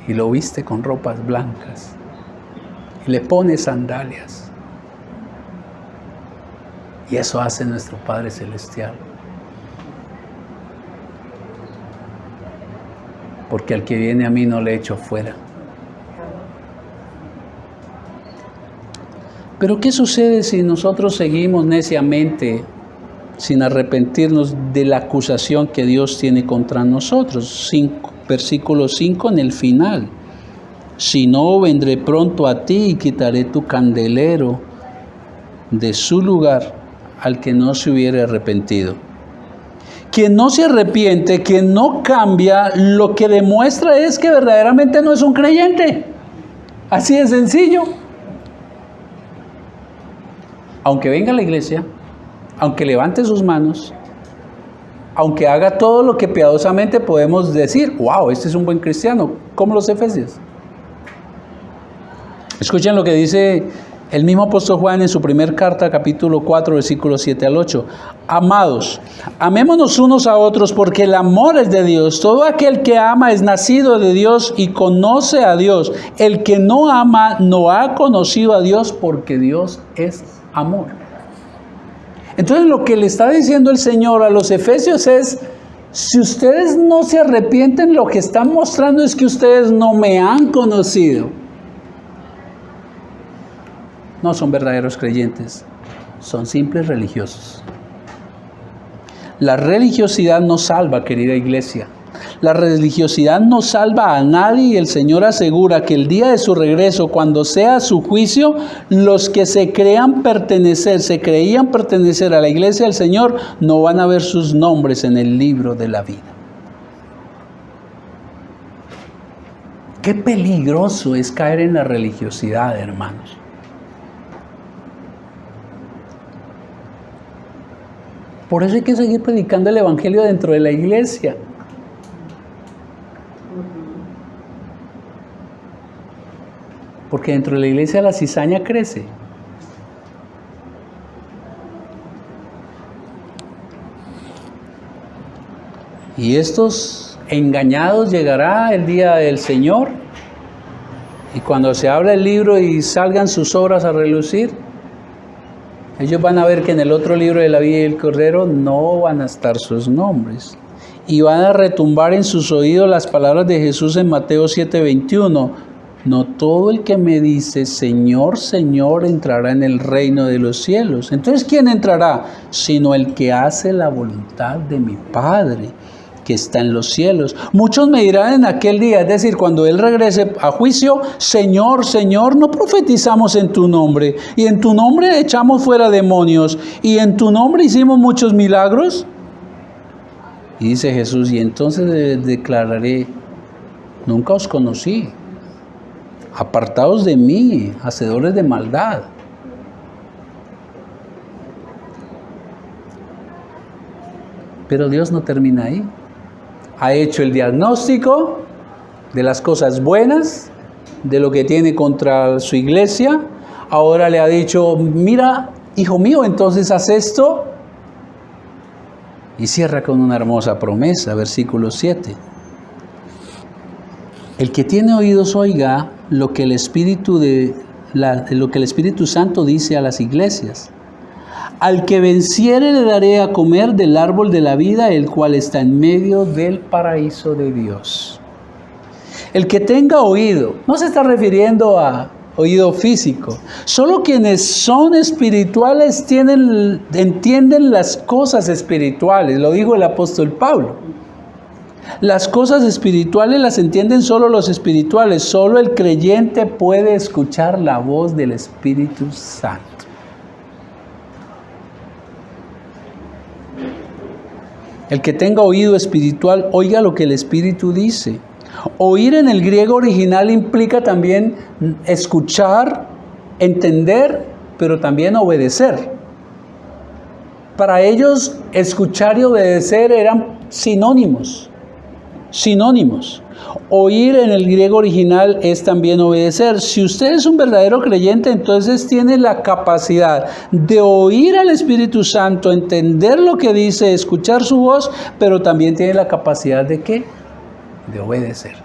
y lo viste con ropas blancas y le pone sandalias. Y eso hace nuestro Padre Celestial. Porque al que viene a mí no le echo fuera. Pero ¿qué sucede si nosotros seguimos neciamente sin arrepentirnos de la acusación que Dios tiene contra nosotros? Versículo 5 en el final. Si no, vendré pronto a ti y quitaré tu candelero de su lugar al que no se hubiere arrepentido. Quien no se arrepiente, quien no cambia, lo que demuestra es que verdaderamente no es un creyente. Así de sencillo. Aunque venga a la iglesia, aunque levante sus manos, aunque haga todo lo que piadosamente podemos decir, wow, este es un buen cristiano, como los efesios. Escuchen lo que dice el mismo apóstol Juan en su primer carta, capítulo 4, versículos 7 al 8. Amados, amémonos unos a otros porque el amor es de Dios. Todo aquel que ama es nacido de Dios y conoce a Dios. El que no ama no ha conocido a Dios porque Dios es amor. Entonces lo que le está diciendo el Señor a los efesios es, si ustedes no se arrepienten, lo que están mostrando es que ustedes no me han conocido. No son verdaderos creyentes, son simples religiosos. La religiosidad no salva, querida iglesia. La religiosidad no salva a nadie y el Señor asegura que el día de su regreso, cuando sea su juicio, los que se creían pertenecer a la iglesia del Señor, no van a ver sus nombres en el libro de la vida. Qué peligroso es caer en la religiosidad, hermanos. Por eso hay que seguir predicando el evangelio dentro de la iglesia. Porque dentro de la iglesia la cizaña crece. Y estos engañados llegará el día del Señor. Y cuando se abra el libro y salgan sus obras a relucir, ellos van a ver que en el otro libro de la vida y el Cordero no van a estar sus nombres. Y van a retumbar en sus oídos las palabras de Jesús en Mateo 7:21. No todo el que me dice, Señor, Señor, entrará en el reino de los cielos. Entonces, ¿quién entrará? Sino el que hace la voluntad de mi Padre, que está en los cielos. Muchos me dirán en aquel día, es decir, cuando Él regrese a juicio, Señor, Señor, no profetizamos en tu nombre, y en tu nombre echamos fuera demonios, y en tu nombre hicimos muchos milagros. Y dice Jesús, y entonces declararé, nunca os conocí, apartados de mí, hacedores de maldad. Pero Dios no termina ahí. Ha hecho el diagnóstico de las cosas buenas, de lo que tiene contra su iglesia. Ahora le ha dicho, mira, hijo mío, entonces haz esto. Y cierra con una hermosa promesa, versículo 7. El que tiene oídos oiga lo que el Espíritu lo que el Espíritu Santo dice a las iglesias. Al que venciere le daré a comer del árbol de la vida, el cual está en medio del paraíso de Dios. El que tenga oído, no se está refiriendo a oído físico. Solo quienes son espirituales entienden las cosas espirituales, lo dijo el apóstol Pablo. Las cosas espirituales las entienden solo los espirituales, solo el creyente puede escuchar la voz del Espíritu Santo. El que tenga oído espiritual, oiga lo que el Espíritu dice. Oír en el griego original implica también escuchar, entender, pero también obedecer. Para ellos, escuchar y obedecer eran sinónimos. Oír en el griego original es también obedecer. Si usted es un verdadero creyente, entonces tiene la capacidad de oír al Espíritu Santo, entender lo que dice, escuchar su voz, pero también tiene la capacidad ¿de qué? De obedecer.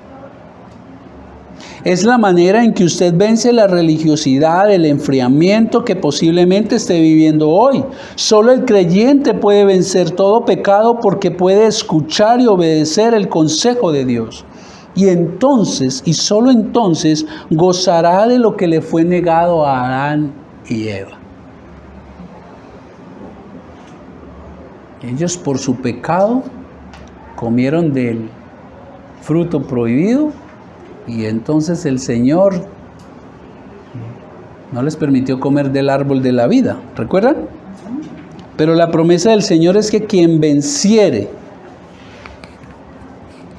Es la manera en que usted vence la religiosidad, el enfriamiento que posiblemente esté viviendo hoy. Solo el creyente puede vencer todo pecado porque puede escuchar y obedecer el consejo de Dios. Y entonces, y solo entonces, gozará de lo que le fue negado a Adán y Eva. Ellos por su pecado comieron del fruto prohibido y entonces el Señor no les permitió comer del árbol de la vida. ¿Recuerdan? Pero la promesa del Señor es que quien venciere,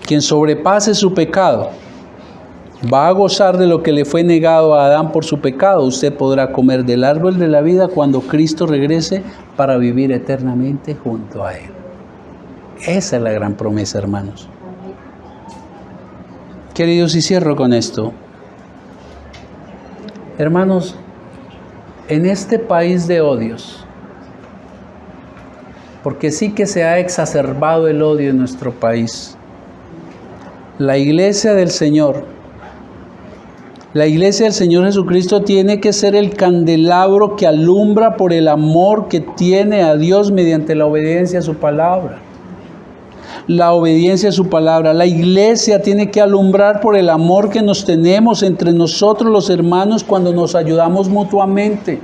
quien sobrepase su pecado, va a gozar de lo que le fue negado a Adán por su pecado. Usted podrá comer del árbol de la vida cuando Cristo regrese para vivir eternamente junto a Él. Esa es la gran promesa, hermanos. Queridos, y cierro con esto. Hermanos, en este país de odios, porque sí que se ha exacerbado el odio en nuestro país, la iglesia del Señor Jesucristo tiene que ser el candelabro que alumbra por el amor que tiene a Dios mediante la obediencia a su palabra. La obediencia a su palabra. La iglesia tiene que alumbrar por el amor que nos tenemos entre nosotros los hermanos cuando nos ayudamos mutuamente.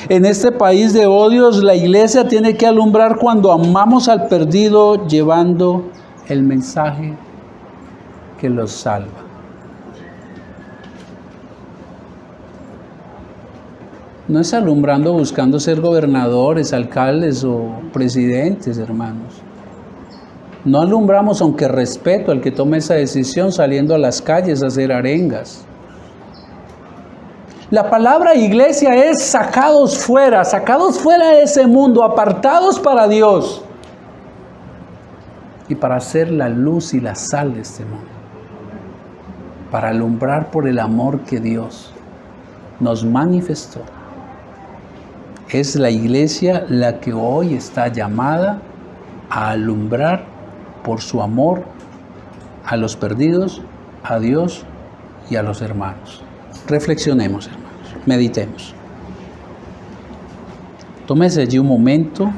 En este país de odios, la iglesia tiene que alumbrar cuando amamos al perdido llevando el mensaje que los salva. No es alumbrando buscando ser gobernadores, alcaldes o presidentes, hermanos. No alumbramos, aunque respeto al que tome esa decisión, saliendo a las calles a hacer arengas. La palabra iglesia es sacados fuera de ese mundo, apartados para Dios y para ser la luz y la sal de este mundo, para alumbrar por el amor que Dios nos manifestó. Es la iglesia la que hoy está llamada a alumbrar por su amor a los perdidos, a Dios y a los hermanos. Reflexionemos, hermanos, meditemos. Tómese allí un momento